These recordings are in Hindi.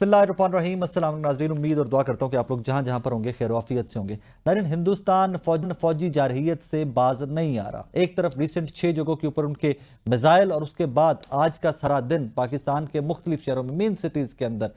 बिस्मिल्लाहिर्रहमानिर्रहीम। अस्सलाम नाज़रीन, उम्मीद और दुआ करता हूँ कि आप लोग जहाँ जहाँ पर होंगे खैर वाफियत से होंगे। नाज़रीन, हिंदुस्तान फौजी जारहियत से बाज नहीं आ रहा। एक तरफ रिसेंट 6 जगहों के ऊपर उनके मिसाइल और उसके बाद आज का सारा दिन पाकिस्तान के मुख्तलिफ शहरों में मेन सिटीज़ के अंदर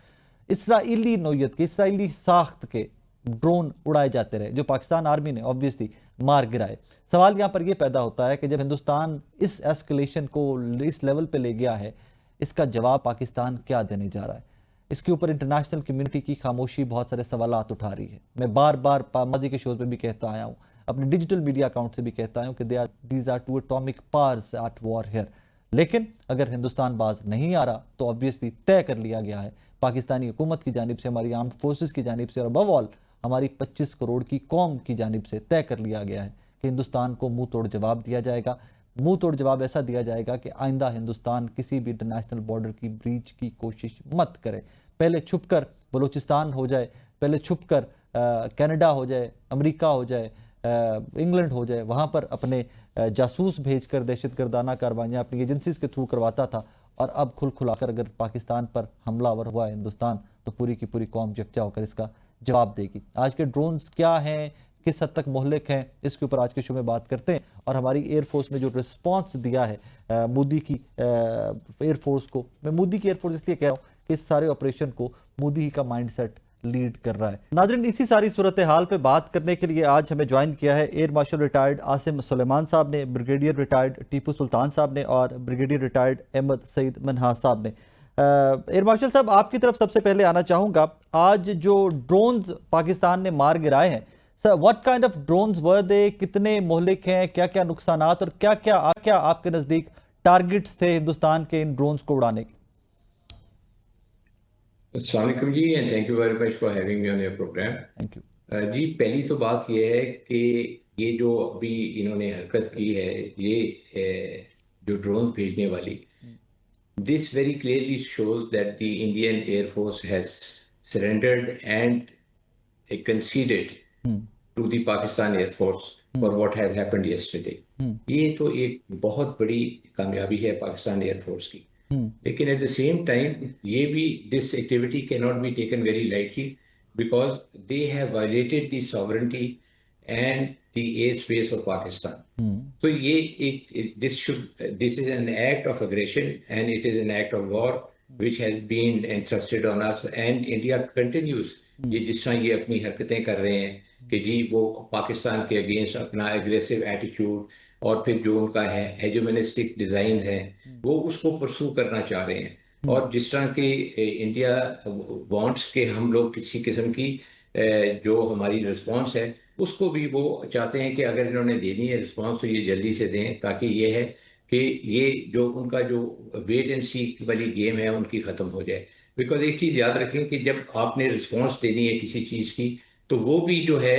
इसराइली नौयत के इसराइली साख्त के ड्रोन उड़ाए जाते रहे, जो पाकिस्तान आर्मी ने ऑब्वियसली मार गिराए। सवाल यहाँ पर यह पैदा होता है कि जब हिंदुस्तान इस एस्केलेशन को इस लेवल पे ले गया है, इसका जवाब पाकिस्तान क्या देने जा रहा है? इसके ऊपर इंटरनेशनल कम्युनिटी की खामोशी बहुत सारे सवालात उठा रही है। मैं बार बार माजी के शोज में भी कहता आया हूँ, अपने डिजिटल मीडिया अकाउंट से भी कहता हूँ कि these are two atomic powers at war here. लेकिन अगर हिंदुस्तान बाज नहीं आ रहा तो ऑब्वियसली तय कर लिया गया है पाकिस्तानी हुकूमत की जानिब से, हमारी आर्म्ड फोर्सेस की जानिब से और अबव ऑल हमारी 25 करोड़ की कौम की जानिब से तय कर लिया गया है कि हिंदुस्तान को मुंह तोड़ जवाब दिया जाएगा। मुंह तोड़ जवाब ऐसा दिया जाएगा कि आइंदा हिंदुस्तान किसी भी इंटरनेशनल बॉर्डर की ब्रीच की कोशिश मत करे। पहले छुपकर बलूचिस्तान हो जाए, पहले छुपकर कनाडा हो जाए, अमेरिका हो जाए, इंग्लैंड हो जाए, वहाँ पर अपने जासूस भेजकर दहशतगर्दाना कार्रवाइयाँ अपनी एजेंसीज के थ्रू करवाता था। और अब खुल खुलाकर अगर पाकिस्तान पर हमलावर हुआ हिंदुस्तान तो पूरी की पूरी कौम यकजा होकर इसका जवाब देगी। आज के ड्रोन्स क्या हैं, किस हद तक मोहलिक हैं, इसके ऊपर आज के शो में बात करते हैं। और हमारी एयरफोर्स ने जो रिस्पांस दिया है मोदी की एयरफोर्स को, मैं मोदी की एयरफोर्स इसलिए कह रहा हूँ कि इस सारे ऑपरेशन को मोदी ही का माइंडसेट लीड कर रहा है। नाज़रीन, इसी सारी सूरत हाल पे बात करने के लिए आज हमें ज्वाइन किया है air marshal retired Asim Suleman साहब ने, ब्रिगेडियर रिटायर्ड टीपू सुल्तान साहब ने और ब्रिगेडियर रिटायर्ड अहमद सईद मनहास साहब ने। एयर मार्शल साहब, आपकी तरफ सबसे पहले आना चाहूँगा। आज जो ड्रोन्स पाकिस्तान ने मार गिराए हैं, sir what kind of drones were they, कितने मोहलिक हैं, क्या क्या नुकसानात और क्या क्या आपके नज़दीक टारगेट्स थे हिंदुस्तान के इन ड्रोन्स को उड़ाने के? अस्सलाम वालेकुम जी, and thank you very much for having me on your program. Thank you. जी, पहली तो बात यह है कि ये जो अभी इन्होंने हरकत की है, ये जो ड्रोन भेजने वाली, this very clearly shows that the Indian air force has surrendered and conceded to the Pakistan Air Force for what has happened yesterday. ये तो एक बहुत बड़ी कामयाबी है पाकिस्तान एयरफोर्स की। लेकिन एट द सेम टाइम ये भी this activity can not be taken very lightly because they have violated the sovereignty and the air space of Pakistan. तो ये एक this is an act of aggression and it is an act of war which has been entrusted on us and India continues ये जिस तरह ये अपनी हरकतें कर रहे हैं कि जी वो पाकिस्तान के अगेंस्ट अपना एग्रेसिव एटीट्यूड और फिर जो उनका है हेजेमोनिस्टिक डिज़ाइन है वो उसको परसू करना चाह रहे हैं। और जिस तरह के इंडिया वांट्स के हम लोग किसी किस्म की जो हमारी रिस्पांस है उसको भी वो चाहते हैं कि अगर इन्होंने देनी है रिस्पांस तो ये जल्दी से दें, ताकि ये है कि ये जो उनका जो वेट एंड सी वाली गेम है उनकी ख़त्म हो जाए। बिकॉज एक चीज़ याद रखें कि जब आपने रिस्पांस देनी है किसी चीज़ की तो वो भी जो है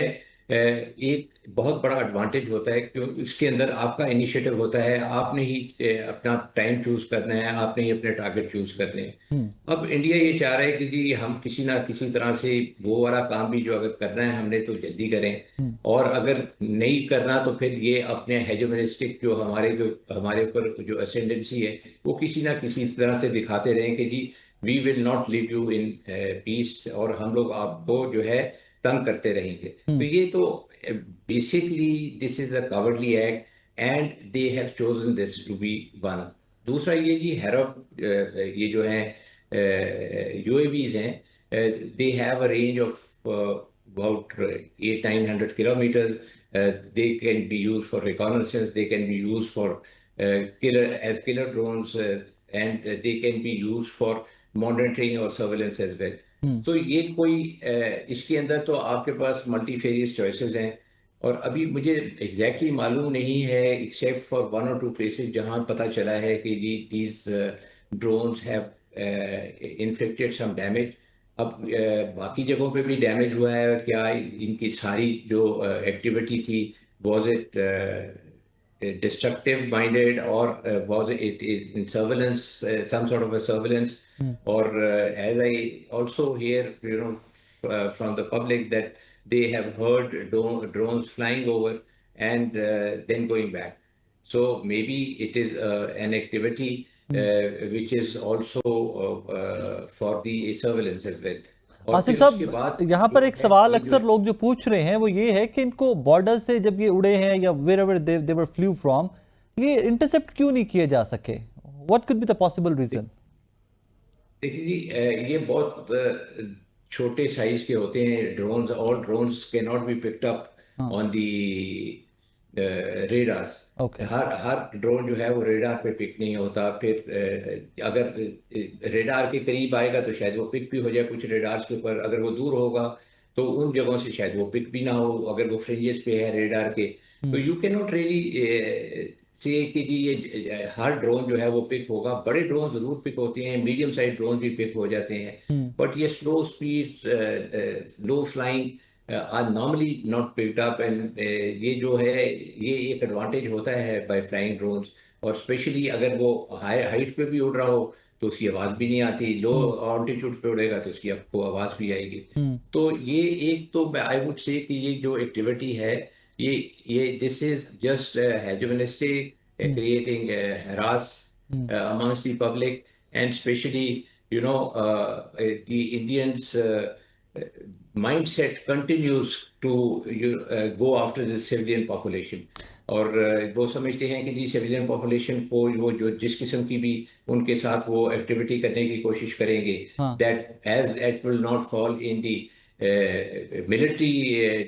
एक बहुत बड़ा एडवांटेज होता है क्योंकि उसके अंदर आपका इनिशिएटिव होता है, आपने ही अपना टाइम चूज़ करना है, आपने ही अपने टारगेट चूज़ करने हैं। अब इंडिया ये चाह रहा है कि जी हम किसी ना किसी तरह से वो वाला काम भी जो अगर करना है हमने तो जल्दी करें, और अगर नहीं करना तो फिर ये अपने हेजेमोनिस्टिक जो हमारे ऊपर जो असेंडेंसी है वो किसी ना किसी तरह से दिखाते रहें कि जी we will not leave you in peace, और हम लोग आपको जो है तंग करते रहेंगे। तो ये तो basically this is a covertly act and they have chosen this to be one. दूसरा ये जी ये जो है UAVs हैं, they have a range of about 800-900 kilometers. They can be used for reconnaissance, they can be used for killer drones, and they can be used for monitoring or surveillance as well. तो ये कोई इसके अंदर तो आपके पास मल्टीफेरियस चॉइसेस हैं, और अभी मुझे एग्जैक्टली मालूम नहीं है एक्सेप्ट फॉर 1 or 2 प्लेसेस जहाँ पता चला है कि जी these drones have infected some damage. अब बाकी जगहों पे भी डैमेज हुआ है क्या, इनकी सारी जो एक्टिविटी थी was it destructive minded, or was it in surveillance, some sort of a surveillance, or as I also hear from the public that they have heard drones flying over and then going back. So maybe it is an activity which is also for the surveillance as well. और आसिम फिर उसके बाद साहब, यहाँ पर जो एक है सवाल ये जो अक्सर लोग जो पूछ रहे हैं वो ये है कि इनको बॉर्डर से जब ये उड़े हैं या wherever they were flew from, ये इंटरसेप्ट क्यों नहीं किए जा सके? What could be the possible reason? देखिए जी, ये बहुत छोटे साइज के होते हैं drones. All drones can not be picked up हाँ, ऑन दी रेडार्स. ओके। हर ड्रोन जो है वो रेडार पे पिक नहीं होता. फिर अगर रेडार के करीब आएगा तो शायद वो पिक भी हो जाए कुछ रेडार्स के ऊपर. अगर वो दूर होगा तो उन जगहों से शायद वो पिक भी ना हो. अगर वो फ्रिंजेस पे है रेडार के, तो you can not really say कि जी ये हर ड्रोन जो है वो पिक होगा. बड़े ड्रोन जरूर पिक होते हैं, मीडियम साइज ड्रोन भी पिक हो जाते हैं. बट ये slow speed low flying are normally not picked up. And ये जो है ये एक एडवांटेज होता है बाय फ्लाइंग ड्रोन्स. और स्पेशली अगर वो हाई हाइट पे भी उड़ रहा हो तो उसकी आवाज़ भी नहीं आती. लो ऑल्टीट्यूड पे उड़ेगा तो उसकी आपको आवाज़ भी आएगी. तो ये एक तो आई वुड से कि ये जो एक्टिविटी है ये this is just hegemonistic, creating harass amongst the public. And especially, the Indians mindset continues to go after the civilian population. और वो समझते हैं कि जी सिविलियन पॉपुलेशन को वो जो जिस किस्म की भी उनके साथ वो एक्टिविटी करने की कोशिश करेंगे, हाँ, that as it will not fall in the military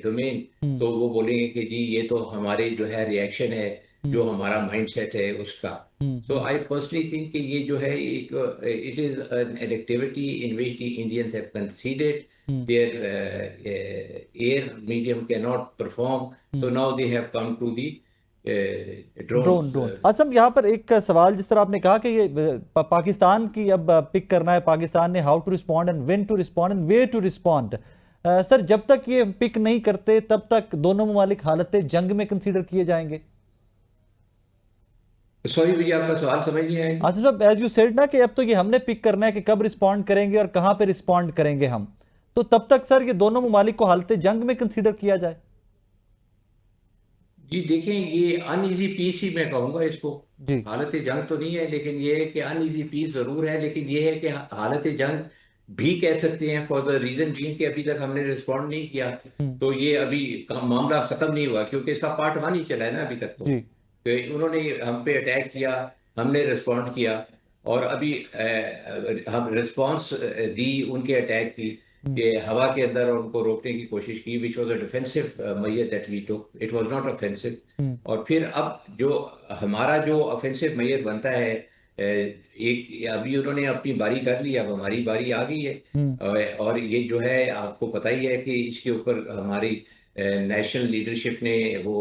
domain. तो वो बोलेंगे कि जी ये तो हमारे जो है रिएक्शन है, जो हमारा माइंडसेट है उसका. सो आई पर्सनली थिंक कि ये जो है एक it is an activity in which the Indians have considered their air medium can not perform. So now they have come to the drone drones. Drone असम, यहाँ पर एक सवाल, जिस तरह आपने कहा कि ये पाकिस्तान की अब पिक करना है, पाकिस्तान ने how to respond and when to respond and where to respond. Sir, जब तक ये पिक नहीं करते तब तक दोनों ममालिक हालत जंग में कंसीडर किए जाएंगे? सॉरी भैया, आपका सवाल समझ नहीं आया. आसिफ साहब, एज यू सेड ना कि अब तो ये हमने पिक करना है कि कब रिस्पॉन्ड करेंगे और कहां पे रिस्पॉन्ड करेंगे हम, तो तब तक सर ये दोनों ममालिक को हालत जंग में कंसीडर किया जाए? जी देखें, ये अनईजी पीस ही मैं कहूँगा इसको. जी। हालत जंग तो नहीं है, लेकिन ये है कि अनईजी पीस ज़रूर है. लेकिन ये है कि हालत जंग भी कह सकते हैं फॉर द रीज़न जी कि अभी तक हमने रिस्पॉन्ड नहीं किया. तो ये अभी मामला ख़त्म नहीं हुआ, क्योंकि इसका पार्ट 1 ही चला है ना अभी तक. जी। तो उन्होंने हम पे अटैक किया, हमने रिस्पॉन्ड किया. और अभी हम रिस्पॉन्स दी उनके अटैक की कि हवा के अंदर उनको रोकने की कोशिश की, which was a defensive measure that we took. It was not offensive. और फिर अब जो हमारा जो ऑफेंसिव मैयर बनता है, एक अभी उन्होंने अपनी बारी कर ली, अब हमारी बारी आ गई है. और ये जो है आपको पता ही है कि इसके ऊपर हमारी नेशनल लीडरशिप ने वो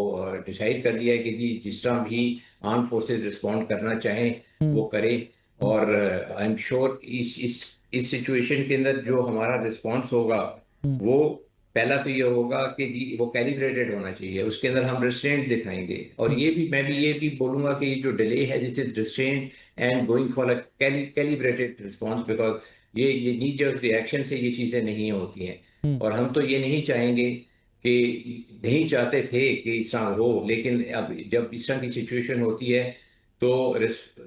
डिसाइड कर दिया है कि जी जिस तरह भी आर्म फोर्सेस रिस्पॉन्ड करना चाहें वो करें. और आई एम श्योर इस सिचुएशन के अंदर जो हमारा रिस्पॉन्स होगा वो पहला तो ये होगा कि जी वो कैलिब्रेटेड होना चाहिए. उसके अंदर हम रिस्ट्रेंट दिखाएंगे. और मैं भी ये भी बोलूंगा कि जो डिले है this is restraint and going for a calibrated response. Because ये नी जर्क रिएक्शन से ये चीज़ें नहीं होती हैं. और हम तो ये नहीं चाहेंगे कि नहीं चाहते थे कि इस तरह हो, लेकिन अब जब इस तरह की सिचुएशन होती है तो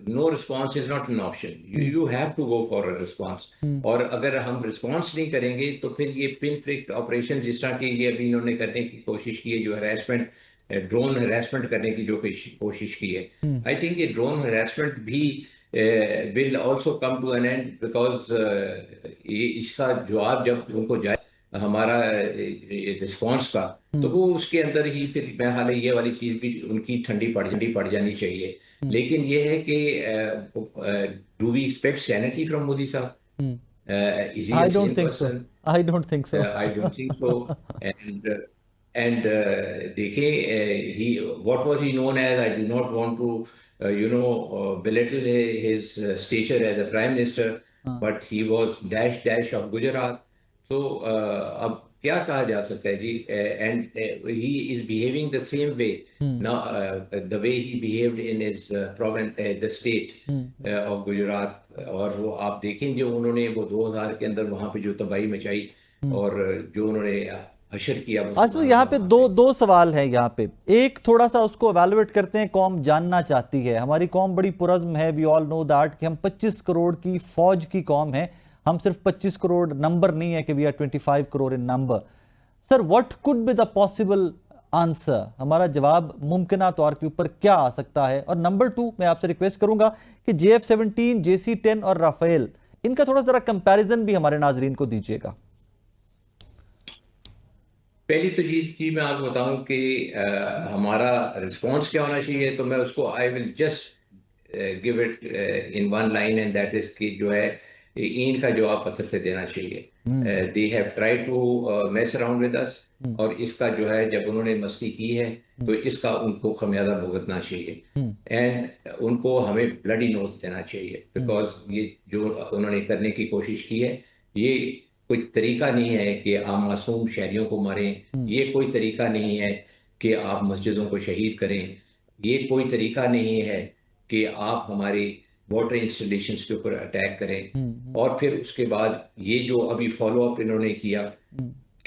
no response is not an option. You have to go for a response. और अगर हम रिस्पॉन्स नहीं करेंगे तो फिर ये पिन प्रिक ऑपरेशन जिस तरह की ये अभी इन्होंने करने की कोशिश की है, जो हरासमेंट ड्रोन हरासमेंट करने की जो कोशिश की है, आई थिंक ये ड्रोन हरासमेंट भी will also come to an end. Because ये इसका जवाब जब उनको जाए हमारा रिस्पॉन्स का, तो वो उसके अंदर ही फिर मैं हाल ये वाली चीज़ भी उनकी ठंडी पड़ जानी चाहिए. लेकिन ये है कि do we expect sanity from Modi साहब? Is he a I sane don't think so. Person? I don't think so. I don't think so. And and देखें, he what was he known as, I do not want to belittle his stature as a prime minister, but he was dash of Gujarat. So अब क्या कहा जा सकता है जी? And he is behaving the same way now, the way he behaved in his province, the state of Gujarat. और वो आप देखें जो उन्होंने वो 2000 के अंदर वहाँ पे जो तबाही मचाई और जो उन्होंने हशर किया आसिफ, मुसलमानों यहाँ का पे वहां दो पे। दो सवाल है यहाँ पे। एक थोड़ा सा उसको एवेलुएट करते हैं, कौम जानना चाहती है, हमारी कौम बड़ी पुरज़्म है, वी ऑल नो दैट, कि हम 25 करोड़ की फौज की कौम है। हम सिर्फ 25 करोड़ नंबर नहीं है कि we are 25 crore in number. Sir, what could be the possible answer? हमारा जवाब मुमकिन तौर के ऊपर क्या आ सकता है? और नंबर टू, मैं आपसे रिक्वेस्ट करूंगा कि JF-17, JC-10 और राफेल, इनका थोड़ा जरा कंपैरिजन भी हमारे नाजरीन को दीजिएगा। पहली तो चीज की मैं आपको बताऊं कि हमारा रिस्पॉन्स क्या होना चाहिए, तो मैं उसको I will just give it in one line, and that is कि जो है ईंट का जवाब पत्थर से देना चाहिए। They have tried to mess around with us, और इसका जो है जब उन्होंने मस्ती की है तो इसका उनको खमियाजा भुगतना चाहिए, एंड उनको हमें ब्लडी नोट देना चाहिए, बिकॉज ये जो उन्होंने करने की कोशिश की है, ये कोई तरीका नहीं है कि आप मासूम शहरियों को मारें, ये कोई तरीका नहीं है कि आप मस्जिदों को शहीद करें, ये कोई तरीका नहीं है कि आप हमारी वाटर इंस्टॉलेशंस के ऊपर अटैक करें। और फिर उसके बाद ये जो अभी फॉलो अप इन्होंने किया,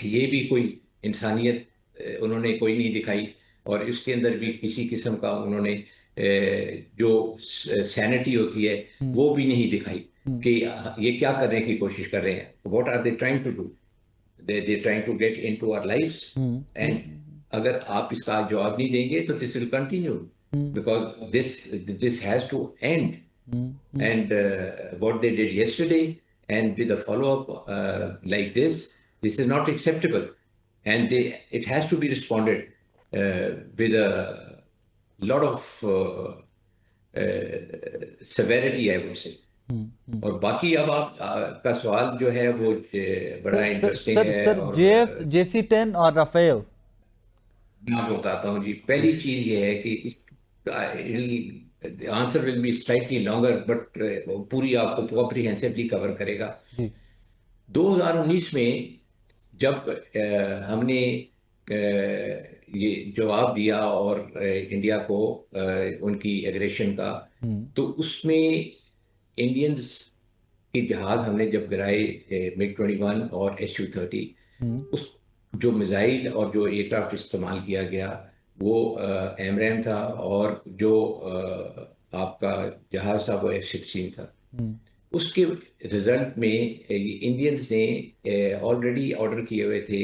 ये भी कोई इंसानियत उन्होंने कोई नहीं दिखाई, और इसके अंदर भी किसी किस्म का उन्होंने जो सैनिटी होती है वो भी नहीं दिखाई कि ये क्या करने की कोशिश कर रहे हैं। What are they trying to do? They trying to get into our lives, and अगर आप इसका जवाब नहीं देंगे तो this will continue, because this has to end. And what they did yesterday, and with a follow-up like this is not acceptable, and it has to be responded with a lot of severity, I would say. और बाकी अब आप का सवाल जो है वो बड़ा सर इंटरेस्टिंग सर है, सर, और JF, JC-10 और राफेल। मैं आपको बताता हूँ जी। पहली चीज ये है कि इस answer will be slightly longer, but पूरी आपको कॉम्प्रिहेंसिवली कवर करेगा। जी। 2019 में जब हमने ये जवाब दिया और इंडिया को उनकी एग्रेशन का, तो उसमें इंडियंस के जहाज हमने जब गिराए, MiG-21 और SU-30, उस जो मिसाइल और जो एयरक्राफ्ट इस्तेमाल किया गया वो एमरैम था, और जो आपका जहाज था वो F-16 था। उसके रिजल्ट में इंडियंस ने ऑलरेडी ऑर्डर किए हुए थे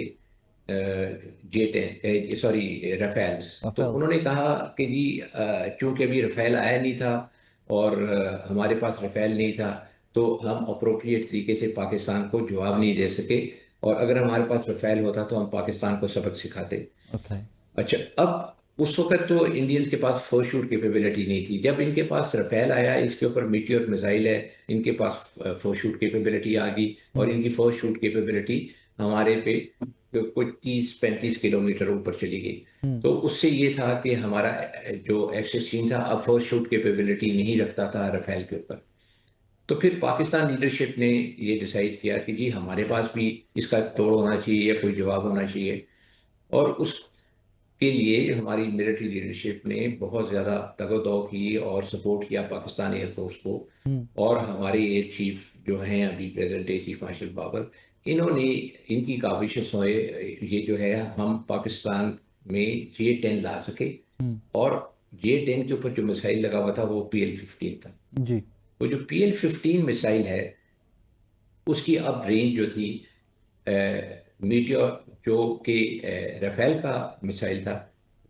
J-10, सॉरी रफेल्स। तो राफेल। उन्होंने कहा कि जी चूंकि अभी रफेल आया नहीं था और हमारे पास रफेल नहीं था, तो हम अप्रोप्रिएट तरीके से पाकिस्तान को जवाब नहीं दे सके, और अगर हमारे पास रफेल होता तो हम पाकिस्तान को सबक सिखाते। ओके। अच्छा, अब उस वक्त तो इंडियंस के पास फर्स्ट शूट कैपेबिलिटी नहीं थी। जब इनके पास रफेल आया, इसके ऊपर मीटियोर मिसाइल है, इनके पास फर्स्ट शूट कैपेबिलिटी आ गई, और इनकी फर्स्ट शूट कैपेबिलिटी हमारे पे कोई 30-35 किलोमीटर ऊपर चली गई। तो उससे ये था कि हमारा जो F-16 था अब फर्स्ट शूट कैपेबिलिटी नहीं रखता था रफेल के ऊपर। तो फिर पाकिस्तान लीडरशिप ने ये डिसाइड किया कि जी हमारे पास भी इसका तोड़ होना चाहिए या कोई जवाब होना चाहिए, और उस के लिए हमारी मिलिट्री लीडरशिप ने बहुत ज़्यादा तगदो की और सपोर्ट किया पाकिस्तान एयरफोर्स को। और हमारे एयर चीफ जो हैं अभी present air chief marshal Babar, इन्होंने इनकी काविशें सोए ये जो है हम पाकिस्तान में J-10 ला सके, और J-10 के ऊपर जो मिसाइल लगा हुआ था वो PL-15 था। जी। वो जो PL-15 मिसाइल है उसकी अब रेंज जो थी मीटियोर जो कि राफेल का मिसाइल था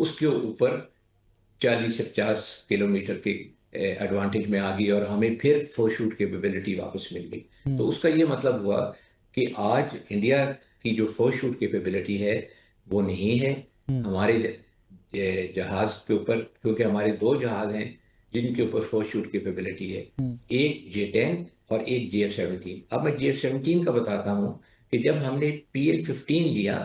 उसके ऊपर 40 से 50 किलोमीटर के एडवांटेज में आ गई, और हमें फिर फर्स्ट शूट कैपेबिलिटी वापस मिल गई। तो उसका ये मतलब हुआ कि आज इंडिया की जो फर्स्ट शूट कैपेबिलिटी है वो नहीं है हमारे जहाज के ऊपर, क्योंकि हमारे दो जहाज हैं जिनके ऊपर फर्स्ट शूट कैपेबिलिटी है, एक J-10 और एक JF-17। अब मैं JF-17 का बताता हूँ कि जब हमने PL-15 लिया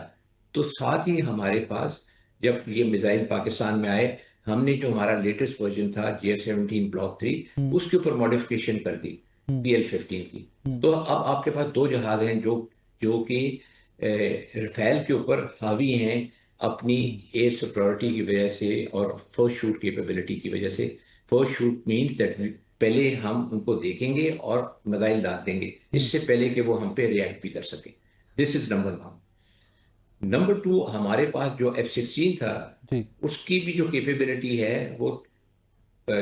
तो साथ ही हमारे पास जब ये मिसाइल पाकिस्तान में आए, हमने जो हमारा लेटेस्ट वर्जन था JF-17 ब्लॉक 3 उसके ऊपर मॉडिफिकेशन कर दी PL-15 की। तो अब आपके पास दो जहाज हैं जो जो कि रफेल के ऊपर हावी हैं अपनी एयर सुपरियॉरिटी की वजह से और फर्स्ट शूट कैपेबिलिटी की वजह से। फर्स्ट शूट मींस दैट पहले हम उनको देखेंगे और मिसाइल दाग देंगे इससे पहले कि वो हम पे रिएक्ट भी कर सके। This is number one. Number two, हमारे पास जो F-16 था, जी। उसकी भी जो कैपेबिलिटी है वो अ,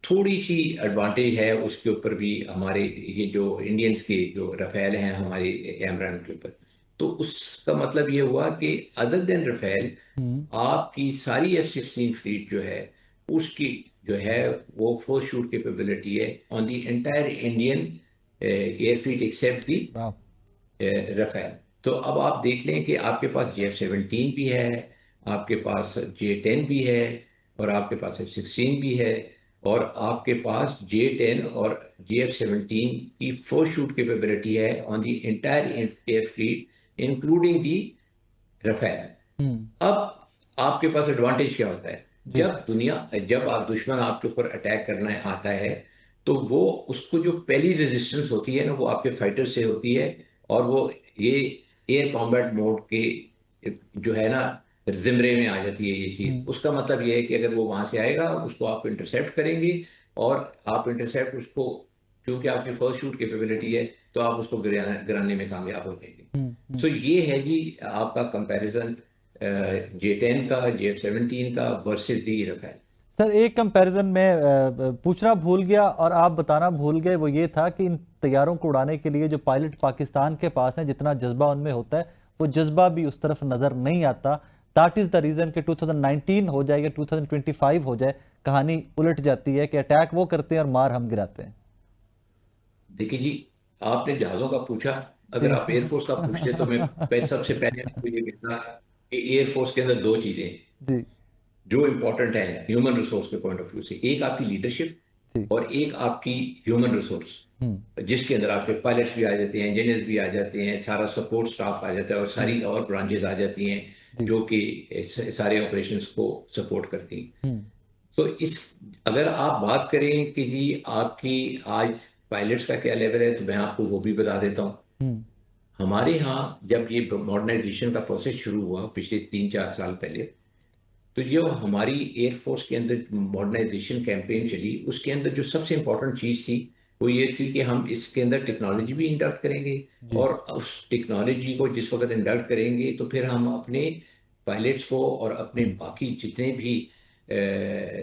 थोड़ी सी एडवांटेज है उसके ऊपर भी, हमारे ये जो इंडियंस के जो रफेल हैं हमारे कैमरान के ऊपर। तो उसका मतलब ये हुआ कि अदर देन रफेल, हम्म। आपकी सारी F-16 फ्लीट जो है, उसकी जो है वो फोर्स शूट कैपेबिलिटी है on the entire Indian air fleet except the वाह। रफेल। तो अब आप देख लें कि आपके पास JF-17 भी है, आपके पास J-10 भी है, और आपके पास F-16 भी है, और आपके पास J-10 और JF-17 की फोर्स शूट कैपेबिलिटी है on the entire air fleet including the Rafale. Hmm. अब आपके पास एडवांटेज क्या होता है? जी। जब आप दुश्मन आपके ऊपर अटैक करना आता है, तो वो उसको जो पहली रेजिस्टेंस होती है ना, वो आपके फाइटर से होती है। और वो ये एयर कॉम्बैट मोड के जो है ना, जिम्रे में आ जाती है ये चीज। हम्म। उसका मतलब ये है कि अगर वो वहां से आएगा, उसको आप इंटरसेप्ट करेंगे, और आप इंटरसेप्ट उसको, क्योंकि आपकी फर्स्ट शूट कैपेबिलिटी है, तो आप उसको गिराने में कामयाब हो जाएंगे। हम्म। सो ये है जी आपका कंपैरिजन J-10 का, JF-17 का वर्सेस दी रफेल। सर एक कंपैरिजन में पूछना भूल गया और आप बताना भूल गए, वो ये था कि इन तैयारों को उड़ाने के लिए जो पायलट पाकिस्तान के पास हैं, जितना जज्बा उनमें होता है वो जज्बा भी उस तरफ नजर नहीं आता। दैट इज द रीजन कि 2019 हो जाए या 2025 हो जाए, कहानी उलट जाती है कि अटैक वो करते हैं और मार हम गिराते हैं। देखिए जी, आपने जहाज़ों का पूछा, अगर जी। आप एयरफोर्स का पूछते तो मैं सबसे पहले आपको ये कहता कि एयरफोर्स के अंदर दो चीज़ें जी। जो इंपॉर्टेंट है ह्यूमन रिसोर्स के पॉइंट ऑफ व्यू से। एक आपकी लीडरशिप, जी। और एक आपकी ह्यूमन रिसोर्स, हम्म। जिसके अंदर आपके पायलट्स भी आ जाते हैं, इंजीनियर्स भी आ जाते हैं, सारा सपोर्ट स्टाफ आ जाता है, और हम्म। सारी और ब्रांचेस आ जाती हैं जी। जो कि सारे ऑपरेशंस को सपोर्ट करती हैं। हम्म। तो इस अगर आप बात करें कि जी आपकी आज पायलट्स का क्या लेवल है, तो मैं आपको वो भी बता देता हूँ। हम्म। हमारे यहाँ जब ये मॉडर्नाइजेशन का प्रोसेस शुरू हुआ पिछले 3-4 साल पहले, तो जो हमारी एयरफोर्स के अंदर मॉडर्नाइजेशन कैंपेन चली, उसके अंदर जो सबसे इम्पोर्टेंट चीज़ थी वो ये थी कि हम इसके अंदर टेक्नोलॉजी भी इंडक्ट करेंगे। जी। और उस टेक्नोलॉजी को जिस वक्त इंडक्ट करेंगे, तो फिर हम अपने पायलट्स को और अपने हम्म। बाकी जितने भी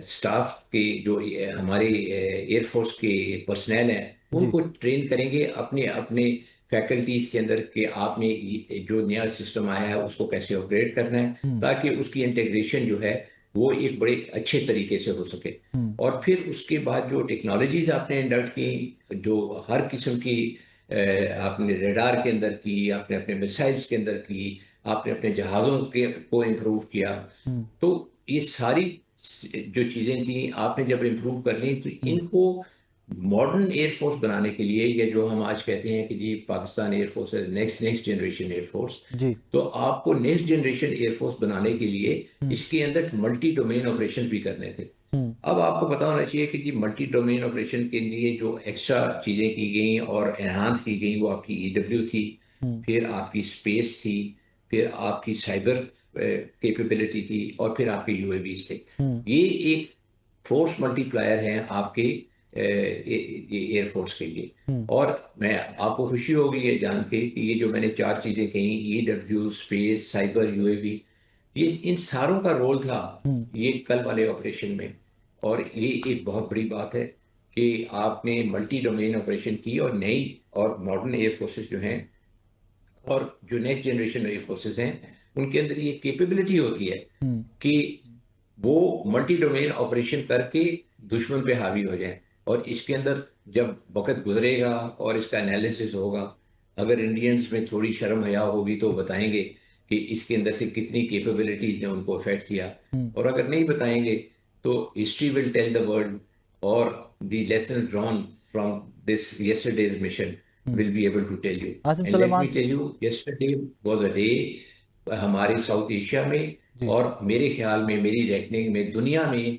स्टाफ के जो हमारे एयरफोर्स के पर्सनल हैं, जी। उनको ट्रेन करेंगे अपने अपने फैकल्टीज़ के अंदर कि आपने जो नया सिस्टम आया है उसको कैसे ऑपरेट करना है, हम्म। ताकि उसकी इंटीग्रेशन जो है वो एक बड़े अच्छे तरीके से हो सके। हम्म। और फिर उसके बाद जो टेक्नोलॉजीज आपने इंडक्ट की, जो हर किस्म की आपने रेडार के अंदर की, आपने अपने मिसाइल्स के अंदर की, आपने अपने जहाज़ों के को इम्प्रूव किया, हम्म। तो ये सारी जो चीज़ें थी आपने जब इम्प्रूव कर ली, तो हम्म। इनको मॉडर्न एयरफोर्स बनाने के लिए, या जो हम आज कहते हैं कि जी पाकिस्तान एयरफोर्स है नेक्स्ट नेक्स्ट जनरेशन एयरफोर्स, जी। तो आपको नेक्स्ट जनरेशन एयरफोर्स बनाने के लिए हम्म। इसके अंदर मल्टी डोमेन ऑपरेशन भी करने थे। हम्म। अब आपको पता होना चाहिए कि जी मल्टी डोमेन ऑपरेशन के लिए जो एक्स्ट्रा चीज़ें की गई और एनहांस की गई, वो आपकी EW थी, हम्म। फिर आपकी स्पेस थी, फिर आपकी साइबर कैपेबिलिटी थी, और फिर आपके UAVs थे। हम्म। ये एक फोर्स मल्टीप्लायर हैं आपके ये एयरफोर्स के लिए। हम्म। और मैं आपको खुशी होगी ये जान के कि ये जो मैंने चार चीज़ें कही, EW, स्पेस, साइबर, UAV, ये इन सारों का रोल था हम्म। ये कल वाले ऑपरेशन में। और ये एक बहुत बड़ी बात है कि आपने मल्टी डोमेन ऑपरेशन की, और नई और मॉडर्न एयर फोर्सेस जो हैं, और जो नेक्स्ट जनरेशन एयर फोर्सेस हैं, उनके अंदर ये कैपेबिलिटी होती है हम्म। कि वो मल्टी डोमेन ऑपरेशन करके दुश्मन पे हावी हो जाए। और इसके अंदर जब वक्त गुजरेगा और इसका एनालिसिस होगा, अगर इंडियंस में थोड़ी शर्म हया होगी तो बताएंगे कि इसके अंदर से कितनी कैपेबिलिटीज ने उनको अफेक्ट किया। हम्म। और अगर नहीं बताएंगे, तो history will tell the world, और the lesson drawn from this yesterday's mission hmm. will be able to tell you. Asim And let me Suleman. tell you, yesterday was a day हमारे साउथ एशिया में, जी। और मेरे ख्याल में, मेरी रेकनिंग में, दुनिया में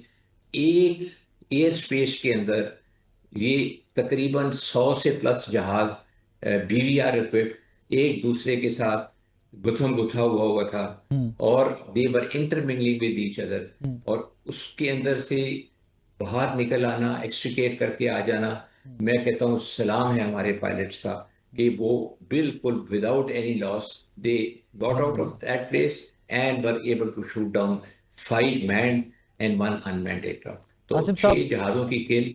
एक एयर स्पेस के अंदर ये तकरीबन 100 से प्लस जहाज BVR इक्विप्ड एक दूसरे के साथ गुथम गुथा हुआ था, हम्म। और दे वर इंटरमिंगलिंग विद ईच अदर। हम्म। और उसके अंदर से बाहर निकल आना, एक्सट्रिकेट करके आ जाना, मैं कहता हूँ सलाम है हमारे पायलट्स का, कि वो बिल्कुल without any loss they got out of that place and were able to shoot down 5 manned and 1 unmanned aircraft. तो आसिम 6 साहब, जहाज़ों की किल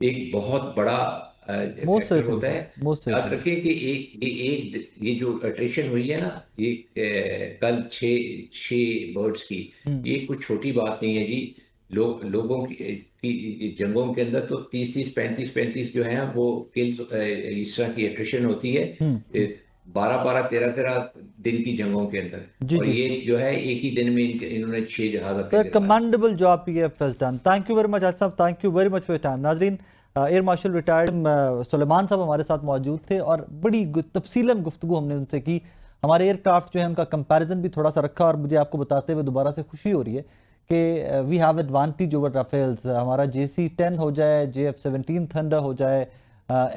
एक बहुत बड़ा मोस्ट फैक्टर सर्टनली होता सर, है। मोस्ट याद सर्टनली। रखिए कि ये जो अट्रिशन हुई है ना, ये कल 6 बर्ड्स की, ये कुछ छोटी बात नहीं है जी। लोगों की जंगों के अंदर तो 30-30 35-35 जो है वो किल्स इस तरह की एट्रिशन होती है 12-12 13-13 दिन की जंगों के अंदर। जी और जी ये जो है एक ही दिन में इन्होंने 6 जहाज अपने सर, गिरवा दिए। Commendable job PF has done. Thank you very much Asif साहब, thank you very much for your time. नाजरीन, एयर मार्शल रिटायर्ड सुलेमान साहब हमारे साथ मौजूद थे और बड़ी तफसीलन गुफ्तगू हमने उनसे की। हमारे एयरक्राफ्ट जो है उनका कंपैरिजन भी थोड़ा सा रखा और मुझे आपको बताते हुए दोबारा से खुशी हो रही है कि we have advantage over Rafales. हमारा JC-10 हो जाए, JF-17 थंडर हो जाए,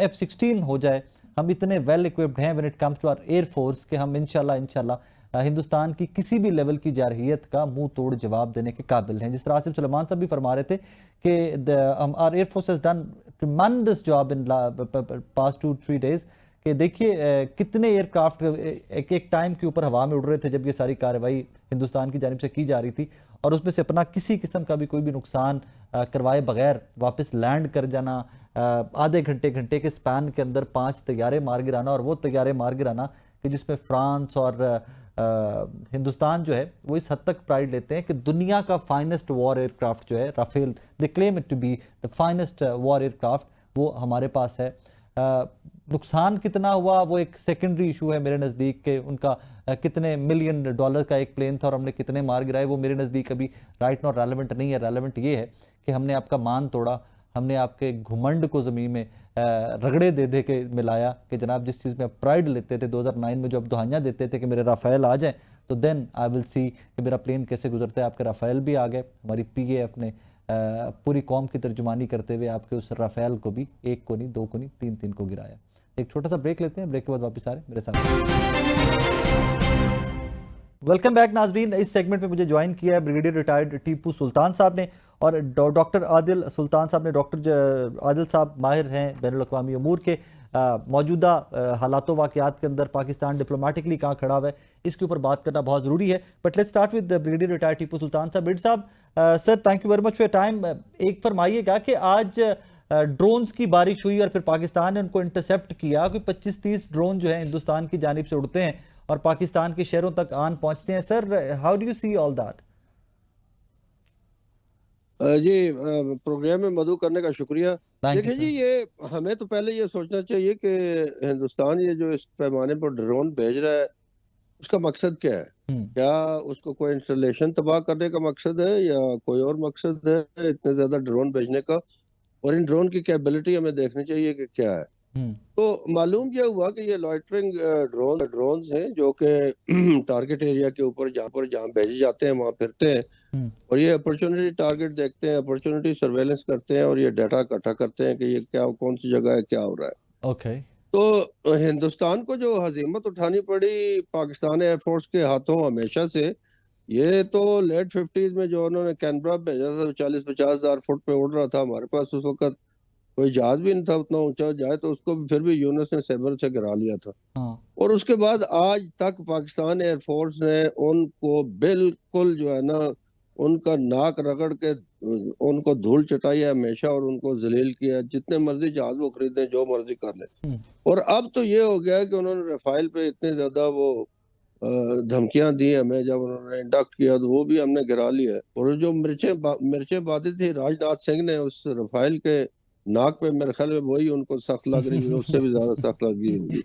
F-16 हो जाए, हम इतने वेल इक्विप्ड हैं when it comes to our air force कि हम इंशाल्लाह हिंदुस्तान की किसी भी लेवल की जारहियत का मुंह तोड़ जवाब देने के काबिल हैं। जिस तरह आसिफ सुलेमान साहब भी फरमा रहे थे कि our air force has done tremendous job in past 2-3 days. कि देखिए कितने एयरक्राफ्ट एक एक टाइम के ऊपर हवा में उड़ रहे थे जब ये सारी कार्रवाई हिंदुस्तान की जानिब से की जा रही थी, और उसमें से अपना किसी किस्म का भी कोई भी नुकसान करवाए बगैर वापस लैंड कर जाना, आधे घंटे के स्पैन के अंदर 5 तैयारे मार गिराना, और वो तैयारे मार गिराना कि जिसमें फ्रांस और हिंदुस्तान जो है वो इस हद तक प्राइड लेते हैं कि दुनिया का फाइनेस्ट वॉर एयरक्राफ्ट जो है Rafale, they claim it to be the finest war aircraft, वो हमारे पास है। नुकसान कितना हुआ वो एक सेकेंडरी इशू है मेरे नज़दीक के। उनका कितने मिलियन डॉलर का एक प्लेन था और हमने कितने मार गिराए, वो मेरे नज़दीक अभी राइट नॉट रेलेवेंट नहीं है। रेलेवेंट ये है कि हमने आपका मान तोड़ा, हमने आपके घुमंड को ज़मीन में रगड़े दे दे के मिलाया कि जनाब जिस चीज़ में आप प्राइड लेते थे 2009 में, जो आप दुहाइयाँ देते थे कि मेरे राफेल आ जाएं, तो देन आई विल सी कि मेरा प्लेन कैसे गुजरता है। आपके राफेल भी आ गए। हमारी PAF ने पूरी कौम की तर्जुमानी करते हुए आपके उस राफेल को भी 1 को नहीं, 2 को नहीं, 3-3 को गिराया। एक छोटा सा ब्रेक लेते हैं, ब्रेक के बाद वापस आ रहे हैं मेरे साथ। वेलकम बैक नाजरीन। इस सेगमेंट में मुझे ज्वाइन किया है ब्रिगेडियर रिटायर्ड टीपू सुल्तान साहब ने और डॉक्टर आदिल सुल्तान साहब ने। डॉक्टर आदिल साहब माहिर हैं बैनुल-अक़वामी उमूर के। मौजूदा हालातों वाक़यात के अंदर पाकिस्तान डिप्लोमेटिकली कहाँ खड़ा हुआ है, इसके ऊपर बात करना बहुत ज़रूरी है। But let's start with brigadier retired Tipu Sultan साहब। ब्रिड साहब, sir thank you very much for your time. एक फरमाइएगा कि आज ड्रोन्स की बारिश हुई और फिर पाकिस्तान ने उनको इंटरसेप्ट किया। कोई 25-30 ड्रोन जो है हिंदुस्तान की जानिब से उड़ते हैं और पाकिस्तान के शहरों तक आन पहुंचते हैं। Sir, how do you see all that? जी, प्रोग्राम में मदु करने का शुक्रिया। थैंक यू देखिए जी, सर। ये हमें तो पहले ये सोचना चाहिए कि हिंदुस्तान ये जो इस पैमाने पर ड्रोन भेज रहा है, उसका मकसद क्या है? क्या उसको कोई इंस्टॉलेशन तबाह करने का मकसद है या कोई और मकसद है इतने ज़्यादा ड्रोन भेजने का? और इन ड्रोन की कैपेबिलिटी हमें देखनी चाहिए कि क्या है। तो मालूम क्या हुआ कि ये लॉइटरिंग ड्रोन्स हैं जो कि टारगेट एरिया के ऊपर जहाँ भेजे जाते हैं वहाँ फिरते हैं और ये अपॉर्चुनिटी टारगेट देखते हैं, अपॉर्चुनिटी सर्वेलेंस करते हैं और ये डाटा इकट्ठा करते हैं कि ये क्या, कौन सी जगह है, क्या हो रहा है। ओके। तो हिंदुस्तान को जो हजीमत उठानी पड़ी पाकिस्तान एयरफोर्स के हाथों हमेशा से, ये तो लेट 50s में जो उन्होंने कैनबरा भेजा था 40-50 हज़ार फुट पे उड़ रहा था, हमारे पास उस वक्त कोई जहाज भी नहीं था उतना ऊंचा जाए, तो उसको फिर भी यूनुस ने सैबर से गिरा लिया था। और उसके बाद आज तक पाकिस्तान एयरफोर्स ने उनको बिल्कुल जो है ना, उनका नाक रगड़ के उनको धूल चटाई है हमेशा और उनको जलील किया। जितने मर्जी जहाज वो खरीदें, जो मर्जी कर लें। और अब तो ये हो गया है कि उन्होंने रफाइल पे इतने ज्यादा वो धमकियां दी हमें, जब उन्होंने इंडक्ट किया तो वो भी हमने गिरा लिया है। और जो मिर्चें बांधी थी राजनाथ सिंह ने उस रफाइल के नाक पे, मेरे ख्याल में वही उनको सख्त लग रही है, उससे भी ज्यादा सख्त लग रही होंगी।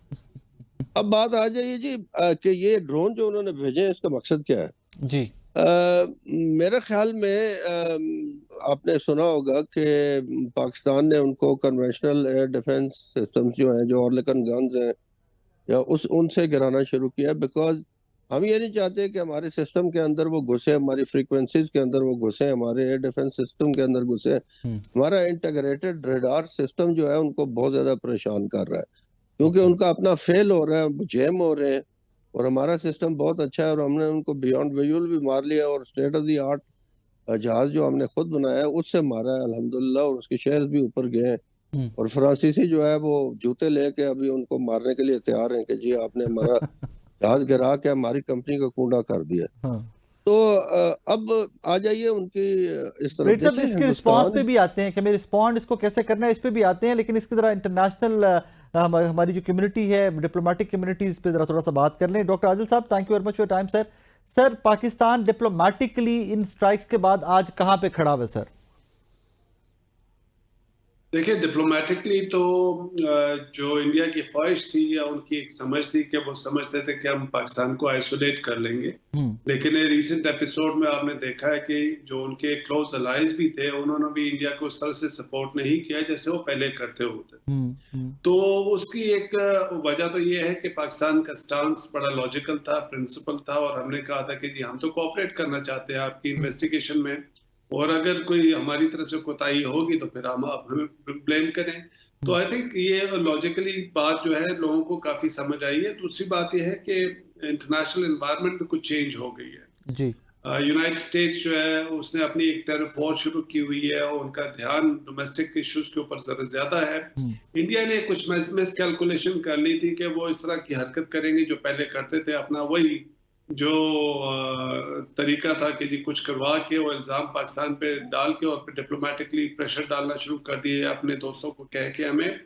अब बात आ जाइए जी कि ये ड्रोन जो उन्होंने भेजे हैं इसका मकसद क्या है? जी। मेरे ख्याल में आपने सुना होगा कि पाकिस्तान ने उनको कन्वेंशनल एयर डिफेंस सिस्टम्स जो हैं, जो ऑर्लिकन गन्स हैं, या उनसे गिराना शुरू किया। बिकॉज हम ये नहीं चाहते कि हमारे सिस्टम के अंदर वो घुसे, हमारी फ्रीक्वेंसीज के अंदर वो घुसे, हमारे एयर डिफेंस सिस्टम के अंदर घुसे। हमारा इंटीग्रेटेड रडार सिस्टम जो है उनको बहुत ज्यादा परेशान कर रहा है, क्योंकि उनका अपना फेल हो रहा है, जैम हो रहे हैं। और हमारा सिस्टम बहुत अच्छा है और हमने उनको बियॉन्ड विजुअल भी मार लिया और स्टेट ऑफ द आर्ट जहाज जो हमने खुद बनाया है उससे मारा है अल्हम्दुलिल्लाह, और उसके शेयर भी ऊपर गए हैं। और फ्रांसीसी जो है वो जूते लेके अभी उनको मारने के लिए तैयार हैं कि जी आपने हमारा जहाज गिरा के हमारी कंपनी को कूड़ा कर दिया। हाँ। तो अब आ जाइए उनकी इस तरफ ब्रिट साहब देखिए इसके रिस्पॉन्स पे हिंदुस्तान। भी आते हैं कि हमें रिस्पॉन्ड इसको कैसे करना है, इस पे भी आते हैं, लेकिन इसकी जरा इंटरनेशनल हमारी जो कम्युनिटी है, डिप्लोमेटिक कम्युनिटी, इस पे जरा थोड़ा सा बात कर लें। डॉक्टर आदिल साहब, thank you very much for time sir. Sir, Pakistan diplomatically in strikes के बाद आज कहाँ पे खड़ा है सर? देखिए, डिप्लोमेटिकली तो जो इंडिया की ख्वाहिश थी या उनकी एक समझ थी कि वो समझते थे कि हम पाकिस्तान को आइसोलेट कर लेंगे, लेकिन रिसेंट एपिसोड में आपने देखा है कि जो उनके क्लोज अलाइज भी थे उन्होंने भी इंडिया को उस तरह से सपोर्ट नहीं किया जैसे वो पहले करते होते। तो उसकी एक वजह तो ये है कि पाकिस्तान का स्टांस बड़ा लॉजिकल था, प्रिंसिपल था, और हमने कहा था कि जी हम तो कोऑपरेट करना चाहते हैं आपकी इन्वेस्टिगेशन में, और अगर कोई हमारी तरफ से कोताही होगी तो फिर हम आप हमें ब्लेम करें। तो आई थिंक ये लॉजिकली बात जो है लोगों को काफी समझ आई है। दूसरी बात ये है कि इंटरनेशनल एनवायरनमेंट में कुछ चेंज हो गई है जी। यूनाइटेड स्टेट्स जो है उसने अपनी एक तरफ वॉर शुरू की हुई है और उनका ध्यान डोमेस्टिक इश्यूज के ऊपर जरा ज्यादा है। इंडिया ने कुछ मिस कैलकुलेशन कर ली थी कि वो इस तरह की हरकत करेंगे जो पहले करते थे, अपना वही जो तरीका था कि जी कुछ करवा के वो इल्जाम पाकिस्तान पे डाल के और फिर डिप्लोमेटिकली प्रेशर डालना शुरू कर दिए, अपने दोस्तों को कह के हमें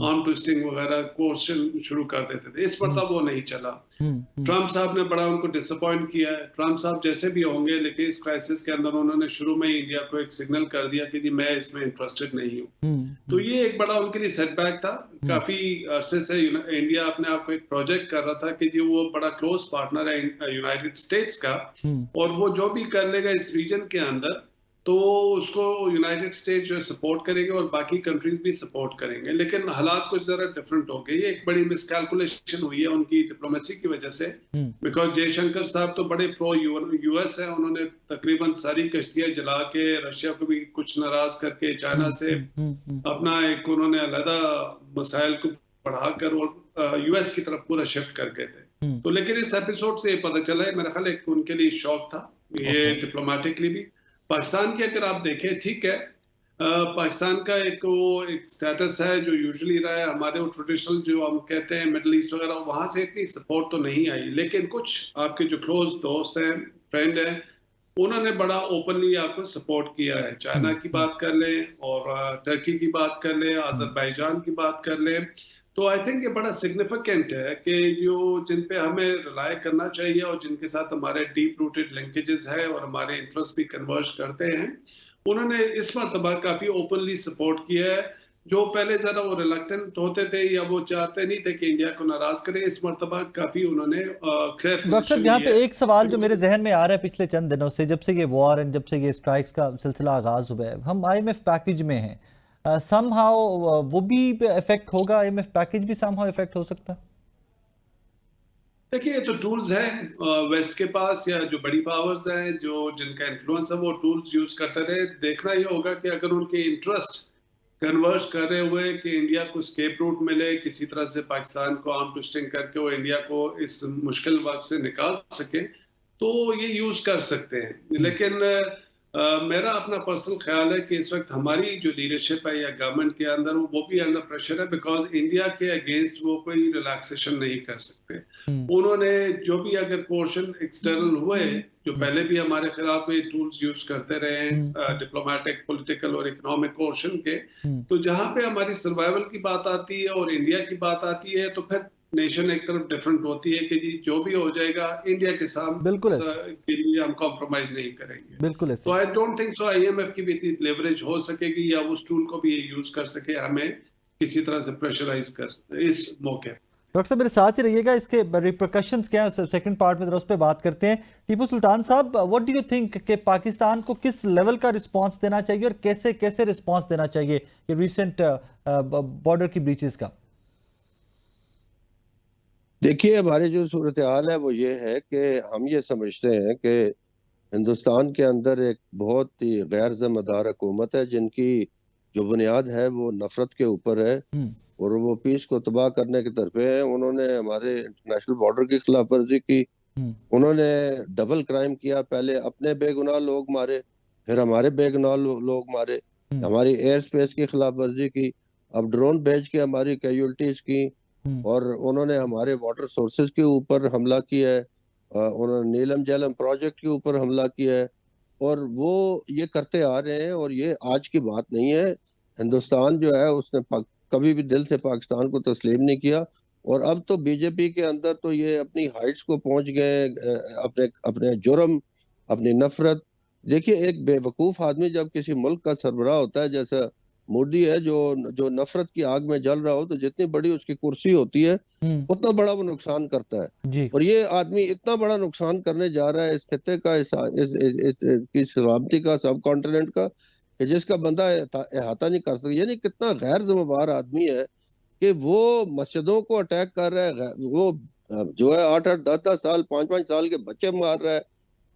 आर्म ट्विस्टिंग वगैरह क्वेश्चन शुरू कर देते थे। इस पर तब वो नहीं चला। ट्रम्प साहब ने बड़ा उनको डिसअपॉइंट किया है। ट्रम्प साहब जैसे भी होंगे, लेकिन इस क्राइसिस के अंदर उन्होंने शुरू में ही इंडिया को एक सिग्नल कर दिया कि जी मैं इसमें इंटरेस्टेड नहीं हूँ। तो ये एक बड़ा उनके लिए सेटबैक था। काफी अरसे से इंडिया अपने आप को एक प्रोजेक्ट कर रहा था कि जी वो बड़ा क्लोज पार्टनर है यूनाइटेड स्टेट्स का, और वो जो भी कर लेगा इस रीजन के अंदर तो उसको यूनाइटेड स्टेट्स जो है सपोर्ट करेंगे और बाकी कंट्रीज भी सपोर्ट करेंगे। लेकिन हालात कुछ जरा डिफरेंट हो गए। ये एक बड़ी मिसकैलकुलेशन हुई है उनकी डिप्लोमेसी की वजह से, बिकॉज जयशंकर साहब तो बड़े प्रो यूएस है। उन्होंने तकरीबन सारी कश्तियां जला के रशिया को भी कुछ नाराज करके चाइना से अपना एक उन्होंने अलग मसाइल को बढ़ाकर और यूएस की तरफ पूरा शिफ्ट कर गए थे। तो लेकिन इस एपिसोड से पता चला है, मेरा ख्याल एक उनके लिए शौक था ये डिप्लोमेटिकली भी। पाकिस्तान की अगर आप देखें, ठीक है, पाकिस्तान का एक स्टेटस है जो यूजुअली रहा है हमारे वो ट्रेडिशनल जो हम कहते हैं मिडल ईस्ट वगैरह, वहां से इतनी सपोर्ट तो नहीं आई। लेकिन कुछ आपके जो क्लोज दोस्त हैं, फ्रेंड हैं, उन्होंने बड़ा ओपनली आपको सपोर्ट किया है। चाइना की बात कर लें और टर्की की बात कर लें, अजरबैजान की बात कर लें। तो आई थिंक ये बड़ा सिग्निफिकेंट है कि जो जिन पे हमें रिलाय करना चाहिए और जिनके साथ हमारे डीप रूटेड लिंकेजेस है और हमारे इंटरेस्ट भी कन्वर्ज करते हैं, उन्होंने इस मरतबा काफी ओपनली सपोर्ट किया है। जो पहले जरा वो रिलक्टेंट होते थे या वो चाहते नहीं थे कि इंडिया को नाराज करें, इस मरतबा काफी उन्होंने क्लियर। डॉक्टर साहब, यहाँ पे एक सवाल जो मेरे जहन में आ रहा है पिछले चंद दिनों से, जब से ये वॉर एंड जब से ये स्ट्राइक्स का सिलसिला आगाज हुआ है, हम आईएमएफ पैकेज में हैं, समहाउ वो भी इफेक्ट होगा, आईएमएफ पैकेज भी समहाउ इफेक्ट हो सकता है? देखिए, ये तो टूल्स हैं वेस्ट के पास या जो बड़ी पावर्स हैं जो जिनका इन्फ्लुएंस है, वो टूल्स यूज करते रहे। देखना ये होगा कि अगर उनके इंटरेस्ट कन्वर्ज कर रहे हुए कि इंडिया को स्केप रूट मिले, किसी तरह से पाकिस्तान को आर्म ट्विस्टिंग करके वो इंडिया को इस मुश्किल वक्त से निकाल सके, तो ये यूज कर सकते हैं। लेकिन मेरा अपना पर्सनल ख्याल है कि इस वक्त हमारी जो लीडरशिप है या गवर्नमेंट के अंदर वो भी अंडर प्रेशर है, बिकॉज इंडिया के अगेंस्ट वो कोई रिलैक्सेशन नहीं कर सकते। उन्होंने जो भी अगर पोर्शन एक्सटर्नल हुए, जो पहले भी हमारे खिलाफ ये टूल्स यूज करते रहे हैं डिप्लोमेटिक, पॉलिटिकल और इकोनॉमिक पोर्शन के, तो जहां पे हमारी सर्वाइवल की बात आती है और इंडिया की बात आती है, तो फिर नेशन एक तरफ डिफरेंट होती है कि जी जो भी हो जाएगा इंडिया के साथ बिल्कुल के लिए हम कॉम्प्रोमाइज नहीं करेंगे। बिल्कुल ऐसे। तो आई डोंट थिंक सो आईएमएफ की भी इतनी लेवरेज हो सकेगी या उस टूल को भी ये यूज कर सके हमें किसी तरह से प्रेशराइज कर इस मौके। डॉक्टर साहब मेरे साथ ही रहिएगा, इसके रिपरकशंस क्या है सेकंड पार्ट में जरा उस पर बात करते हैं। टीपू सुल्तान साहब, व्हाट डू यू थिंक कि पाकिस्तान को किस लेवल का रिस्पांस देना चाहिए और कैसे कैसे रिस्पांस देना चाहिए ये रिसेंट बॉर्डर की ब्रीचेस का? देखिए, हमारी जो सूरत हाल है वो ये है कि हम ये समझते हैं कि हिंदुस्तान के अंदर एक बहुत ही गैर जिम्मेदार हुकूमत है जिनकी जो बुनियाद है वो नफरत के ऊपर है और वो पीस को तबाह करने की तरफ है। उन्होंने हमारे इंटरनेशनल बॉर्डर की खिलाफ वर्जी की, उन्होंने डबल क्राइम किया, पहले अपने बेगुनाह लोग मारे, फिर हमारे बेगुनाह लोग मारे, हमारी एयर स्पेस की खिलाफ वर्जी की, अब ड्रोन भेज के हमारी कैजुअल्टीज की, और उन्होंने हमारे वाटर सोर्सेज के ऊपर हमला किया है, उन्होंने नीलम जलम प्रोजेक्ट के ऊपर हमला किया है, और वो ये करते आ रहे हैं। और ये आज की बात नहीं है, हिंदुस्तान जो है उसने कभी भी दिल से पाकिस्तान को तस्लीम नहीं किया। और अब तो बीजेपी के अंदर तो ये अपनी हाइट्स को पहुंच गए, अपने अपने जुर्म, अपनी नफरत। देखिए, एक बेवकूफ आदमी जब किसी मुल्क का सरबराह होता है, जैसा मोदी है, जो जो नफरत की आग में जल रहा हो, तो जितनी बड़ी उसकी कुर्सी होती है उतना बड़ा वो नुकसान करता है। जी और ये आदमी इतना बड़ा नुकसान करने जा रहा है इस खत्ते का, इसकी सलामती का, सब कॉन्टिनेंट का, कि जिसका बंदा अहाता नहीं कर सकता। यानी कितना गैर जिम्मेवार आदमी है कि वो मस्जिदों को अटैक कर रहा है, वो जो है 8-8 10-10 साल 5-5 साल के बच्चे मार रहा है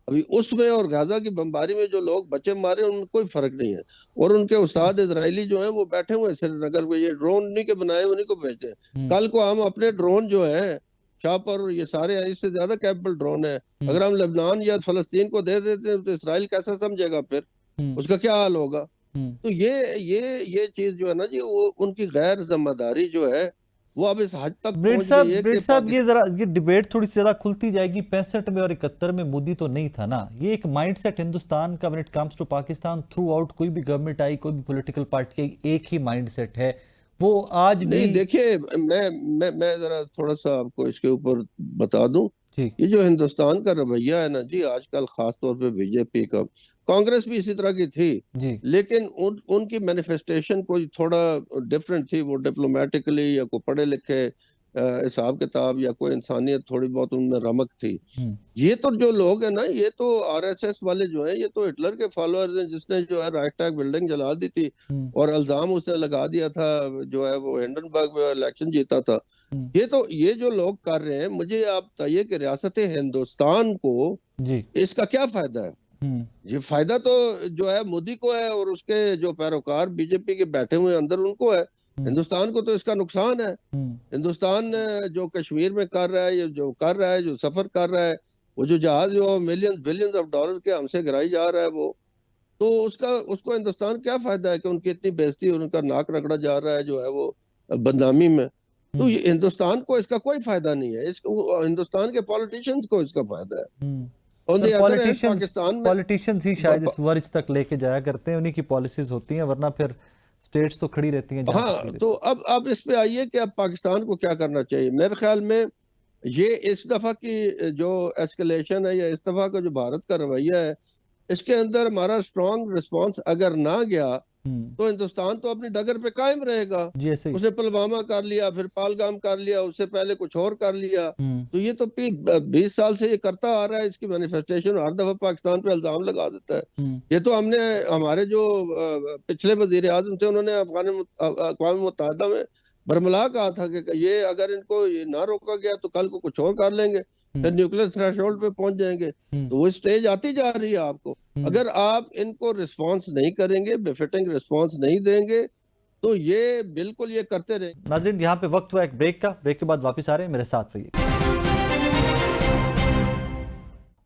अभी उसमें, और गाजा की बमबारी में जो लोग बच्चे मारे उनमें कोई फर्क नहीं है। और उनके उस्ताद इजरायली जो हैं वो बैठे हुए हैं श्रीनगर में, ये ड्रोन उन्हीं के बनाए उन्हीं को भेजते हैं। कल को हम अपने ड्रोन जो है शापर, ये सारे हैं, इससे ज्यादा कैपेबल ड्रोन है, अगर हम लेबनान या फलस्तीन को दे देते हैं तो इसराइल कैसा समझेगा, फिर उसका क्या हाल होगा। तो ये चीज जो है ना जी, वो उनकी गैर जिम्मेदारी जो है वो अब इस हद तक पहुंच गई है कि साहब ये जरा ये डिबेट थोड़ी सी ज्यादा खुलती जाएगी। 65 में और 71 में मोदी तो नहीं था ना, ये एक माइंडसेट हिंदुस्तान का when it comes to Pakistan throughout, कोई भी गवर्नमेंट आई, कोई भी पॉलिटिकल पार्टी आई, एक ही माइंडसेट है वो आज भी। नहीं, देखिए, मैं जरा थोड़ा सा आपको इसके ऊपर बता दूं। जी ये जो हिंदुस्तान का रवैया है ना जी, आजकल खास तौर पे बीजेपी का, कांग्रेस भी इसी तरह की थी, जी लेकिन उनकी मैनिफेस्टेशन कोई थोड़ा डिफरेंट थी। वो डिप्लोमेटिकली या कोई पढ़े लिखे हिसाब किताब या कोई इंसानियत थोड़ी बहुत उनमें रमक थी। ये तो जो लोग हैं ना, ये तो आरएसएस वाले जो हैं, ये तो हिटलर के फॉलोअर्स हैं, जिसने जो है राइक्सटैग बिल्डिंग जला दी थी और इल्जाम उसने लगा दिया था, जो है वो हिंडनबर्ग में इलेक्शन जीता था। ये जो लोग कर रहे हैं, मुझे आप बताइए कि रियासत हिंदुस्तान को जी इसका क्या फायदा है। ये फायदा तो जो है मोदी को है और उसके जो पैरोकार बीजेपी के बैठे हुए अंदर उनको है। हिंदुस्तान को तो इसका नुकसान है। हिंदुस्तान जो कश्मीर में कर रहा है, ये जो कर रहा है, जो सफर कर रहा है, वो जो जहाज जो मिलियंस बिलियंस ऑफ डॉलर के हमसे गिराई जा रहा है, वो तो उसको हिंदुस्तान क्या फायदा है कि उनकी इतनी बेइज्जती और उनका नाक रगड़ा जा रहा है जो है वो बदनामी में। तो ये हिंदुस्तान को इसका कोई फायदा नहीं है, इसको हिंदुस्तान के पॉलिटिशियंस को इसका फायदा है। पॉलिटिशियंस ही शायद इस वर्ज तक लेके जाया करते हैं, उन्हीं की पॉलिसीज होती हैं, वरना फिर स्टेट्स तो खड़ी रहती हैं। हाँ, तो अब इस पे आइए कि अब पाकिस्तान को क्या करना चाहिए। मेरे ख्याल में ये इस दफा की जो एस्केलेशन है या इस दफा का जो भारत का रवैया है, इसके अंदर हमारा स्ट्रॉन्ग रिस्पांस अगर ना गया तो हिंदुस्तान तो अपनी डगर पे कायम रहेगा। उसने पुलवामा कर लिया, फिर पालगाम कर लिया, उससे पहले कुछ और कर लिया। तो ये तो 20 साल से ये करता आ रहा है, इसकी मैनिफेस्टेशन हर दफा पाकिस्तान पे इल्जाम लगा देता है। ये तो हमने हमारे जो पिछले वजीर आजम थे, उन्होंने अक़वाम मुत्तहिदा में बरमला कहा था कि ये अगर इनको ये ना रोका गया तो कल को कुछ और कर लेंगे, फिर न्यूक्लियर थ्रेशोल्ड पे पहुंच जाएंगे। तो वो स्टेज आती जा रही है आपको। अगर आप इनको रिस्पांस नहीं करेंगे, बेफिटिंग रिस्पांस नहीं देंगे, तो ये बिल्कुल ये करते रहेंगे। नाज़रीन, यहाँ पे वक्त हुआ एक ब्रेक का, ब्रेक के बाद वापस आ रहे हैं, मेरे साथ रहिए।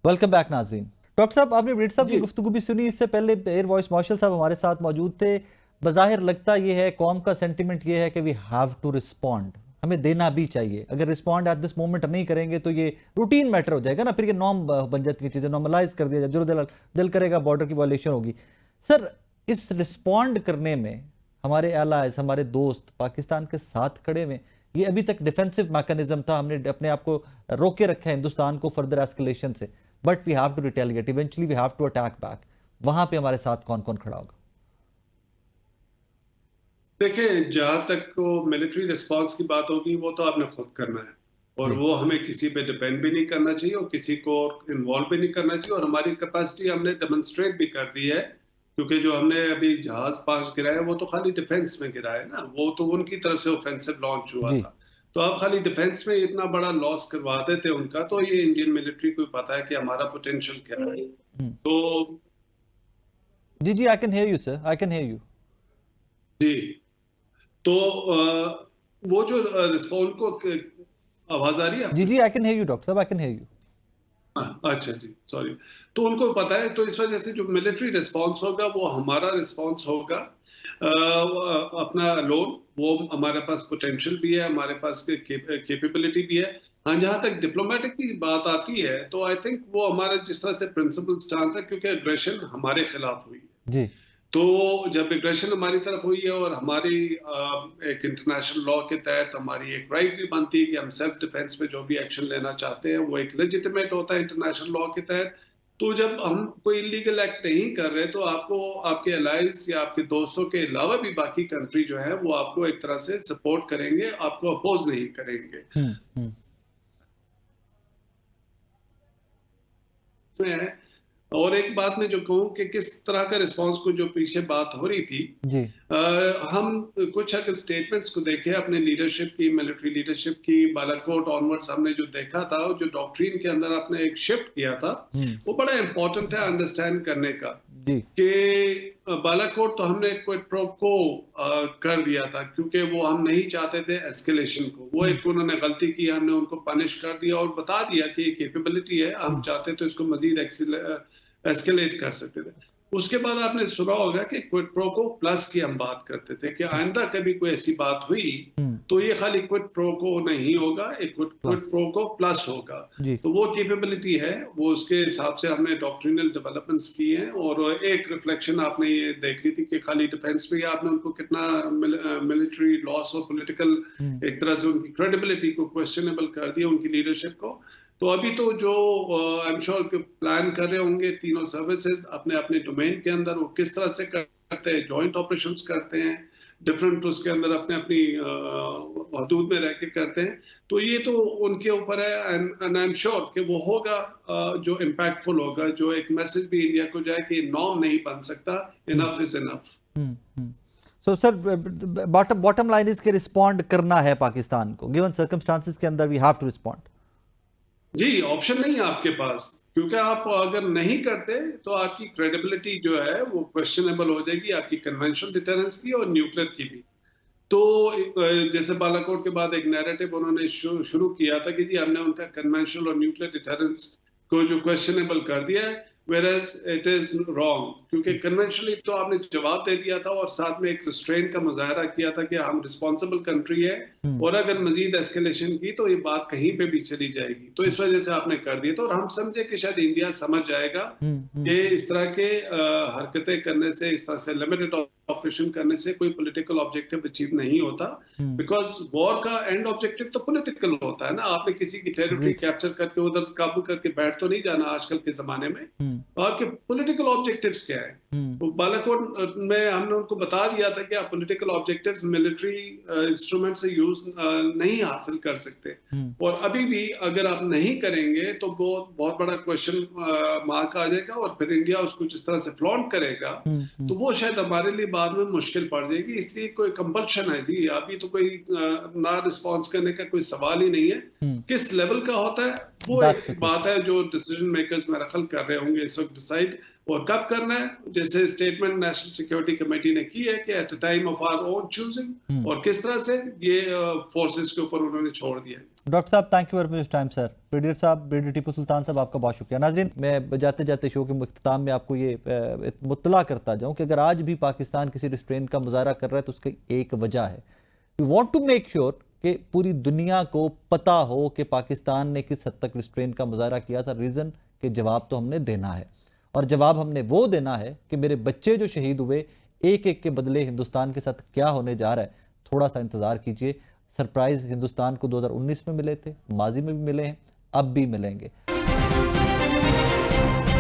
वेलकम बैक नाज़रीन। डॉक्टर साहब, आपने ब्रिट साहब की गुफ्तगू भी सुनी, इससे पहले एयर वाइस मार्शल साहब हमारे साथ मौजूद थे। बज़ाहिर लगता ये है, कौम का सेंटिमेंट ये है कि वी हैव टू रिस्पॉन्ड, हमें देना भी चाहिए। अगर रिस्पॉन्ड एट दिस मोमेंट नहीं करेंगे तो ये रूटीन मैटर हो जाएगा ना, फिर ये नॉर्म बन जाती है, चीज़ें नॉर्मलाइज कर दिया जाए, जो दिल करेगा बॉर्डर की वायलेशन होगी। सर, इस रिस्पॉन्ड करने में हमारे एलाइज, हमारे दोस्त पाकिस्तान के साथ खड़े में, ये अभी तक डिफेंसिव मैकेनिज्म था, हमने अपने आप को रोके रखा है हिंदुस्तान को फर्दर एस्केलेशन से, but we have to retaliate, eventually we have to attack back. वहां पे हमारे साथ कौन कौन खड़ा होगा? देखिए, जहां तक वो मिलिट्री रिस्पांस की बात होगी, वो तो आपने खुद करना है, और वो हमें किसी पे डिपेंड भी नहीं करना चाहिए और किसी को इन्वॉल्व भी नहीं करना चाहिए। और हमारी कैपेसिटी हमने डेमोन्स्ट्रेट भी कर दी है, क्योंकि जो हमने अभी जहाज 5 गिराया वो तो खाली डिफेंस में गिराया ना, वो तो उनकी तरफ से ऑफेंसिव लॉन्च हुआ था। तो आप खाली डिफेंस में इतना बड़ा लॉस करवा देते उनका, तो ये इंडियन मिलिट्री को पता है कि हमारा पोटेंशियल क्या है। तो जी, I can hear you sir, I can hear you. जी, तो वो जो रिस्पॉन्ड को आवाज आ रही है? जी, I can hear you doctor साहब, आई कैन हियर यू। अच्छा जी, सॉरी। तो उनको पता है, तो इस वजह से जो मिलिट्री रिस्पांस होगा वो हमारा रिस्पांस होगा अपना लोन वो हमारे पास पोटेंशियल भी है, हमारे पास कैपेबिलिटी भी है। हाँ, जहाँ तक डिप्लोमेटिक की बात आती है तो आई थिंक वो हमारा जिस तरह से प्रिंसिपल स्टांस है, क्योंकि एग्रेशन हमारे खिलाफ हुई है, जी तो जब एग्रेशन हमारी तरफ हुई है और हमारी एक इंटरनेशनल लॉ के तहत हमारी एक राइट भी बनती है कि हम सेल्फ डिफेंस पे जो भी एक्शन लेना चाहते हैं वो एक लेजिटिमेट होता है इंटरनेशनल लॉ के तहत। तो जब हम कोई इलीगल एक्ट नहीं कर रहे तो आपको आपके अलाइज या आपके दोस्तों के अलावा भी बाकी कंट्री जो है वो आपको एक तरह से सपोर्ट करेंगे, आपको अपोज नहीं करेंगे। है। और एक बात मैं जो कहूँ कि किस तरह का रिस्पांस को जो पीछे बात हो रही थी, जी हम कुछ अगर स्टेटमेंट्स को देखें अपने लीडरशिप की, मिलिट्री लीडरशिप की, बालाकोट ऑनवर्ड्स हमने जो देखा था, जो डॉक्ट्रिन के अंदर आपने एक शिफ्ट किया था, वो बड़ा इंपॉर्टेंट है अंडरस्टैंड करने का जी कि बालाकोट तो हमने क्विड प्रो को कर दिया था क्योंकि वो हम नहीं चाहते थे एस्केलेशन को। वो एक उन्होंने गलती की, हमने उनको पनिश कर दिया और बता दिया कि ये कैपेबिलिटी है, हम चाहते तो इसको मजीद एस्केलेट कर सकते थे। उसके बाद आपने सुना होगा कि क्विड प्रो को प्लस की हम बात करते थे कि आइंदा कभी कोई ऐसी बात हुई तो ये खाली क्विड प्रो को नहीं होगा, एक क्विड प्रो को प्लस होगा। तो वो कैपेबिलिटी है, वो उसके हिसाब से हमने डॉक्ट्रिनल डेवलपमेंट्स किए हैं। और एक रिफ्लेक्शन आपने ये देख ली थी कि खाली डिफेंस में आपने उनको कितना मिलिट्री लॉस और पॉलिटिकल एक तरह से उनकी क्रेडिबिलिटी को क्वेश्चनेबल कर दिया, उनकी लीडरशिप को। तो अभी तो जो आई एम श्योर प्लान कर रहे होंगे तीनों सर्विसेज अपने अपने डोमेन के अंदर, वो किस तरह से करते हैं, जॉइंट ऑपरेशंस करते हैं, डिफरेंट उसके अंदर अपने अपनी हदूद में रह के करते हैं। तो ये तो उनके ऊपर है एंड आई एम श्योर कि वो होगा जो इम्पैक्टफुल होगा, जो एक मैसेज भी इंडिया को जाए कि नॉर्म नहीं बन सकता, enough is enough. So sir bottom line is के रिस्पॉन्ड करना है पाकिस्तान को, गिवन सर्कमस्टांसेस के अंदर वी हैव टू रिस्पॉन्ड। जी, ऑप्शन नहीं है आपके पास, क्योंकि आप अगर नहीं करते तो आपकी क्रेडिबिलिटी जो है वो क्वेश्चनेबल हो जाएगी, आपकी कन्वेंशनल डिटरेंस की और न्यूक्लियर की भी। तो जैसे बालाकोट के बाद एक नैरेटिव उन्होंने शुरू किया था कि जी हमने उनका कन्वेंशनल और न्यूक्लियर डिटरेंस को जो क्वेश्चनेबल कर दिया है, whereas it is wrong, क्योंकि कन्वेंशनली तो आपने जवाब दे दिया था और साथ में एक रिस्ट्रेंट का मुजाहरा किया था कि हम रिस्पॉन्सिबल कंट्री है और अगर मजीद एस्केलेशन की तो ये बात कहीं पे भी चली जाएगी। तो इस वजह से आपने कर दिया था और हम समझे कि शायद इंडिया समझ जाएगा कि इस तरह के हरकतें करने से, इस तरह से लिमिटेड ऑपरेशन करने से कोई पॉलिटिकल ऑब्जेक्टिव अचीव नहीं होता, बिकॉज वॉर का एंड ऑब्जेक्टिव तो पॉलिटिकल होता है ना। आपने किसी की टेरिटरी कैप्चर करके उधर काबू करके बैठ तो नहीं जाना आजकल के जमाने में। आपके पॉलिटिकल ऑब्जेक्टिव्स क्या है? तो बालाकोट में हमने उनको बता दिया था कि आप पॉलिटिकल ऑब्जेक्टिव्स मिलिट्री इंस्ट्रूमेंट से यूज नहीं हासिल कर सकते, और अभी भी अगर आप नहीं करेंगे तो बहुत बड़ा क्वेश्चन मार्क आ जाएगा और फिर इंडिया उसको जिस तरह से फ्लॉन्ट करेगा तो वो शायद हमारे लिए बाद में मुश्किल पड़ जाएगी। इसलिए कोई कंपल्शन है जी, अभी तो कोई ना रिस्पॉन्स करने का कोई सवाल ही नहीं है। किस लेवल का होता है वो एक बात है जो डिसीजन मेकर्स मेरा ख्याल कर रहे होंगे इस वक्त डिसाइड, और कब करना है, जैसे स्टेटमेंट नेशनल सिक्योरिटी कमेटी ने की है कि at the time of our own choosing, और किस तरह से ये फोर्सेस के ऊपर उन्होंने छोड़ दिया। डॉक्टर साहब thank you very much time sir. Brigadier साहब, ब्रिगेडियर टीपू सुल्तान साहब, आपका बहुत शुक्रिया। नाज़रीन, मैं जाते जाते शो के इख्तिताम में आपको ये मुत्तला करता जाऊं कि अगर आज भी पाकिस्तान किसी रिस्ट्रेंट का मुजाहरा कर रहा है तो उसकी एक वजह है, we want to make sure कि पूरी दुनिया को पता हो कि पाकिस्तान ने किस हद तक रिस्ट्रेंट का मुजाहरा किया था। रीज़न के जवाब तो हमने देना है, और जवाब हमने वो देना है कि मेरे बच्चे जो शहीद हुए, एक एक के बदले हिंदुस्तान के साथ क्या होने जा रहा है। थोड़ा सा इंतज़ार कीजिए। सरप्राइज हिंदुस्तान को 2019 में मिले थे, माजी में भी मिले हैं, अब भी मिलेंगे।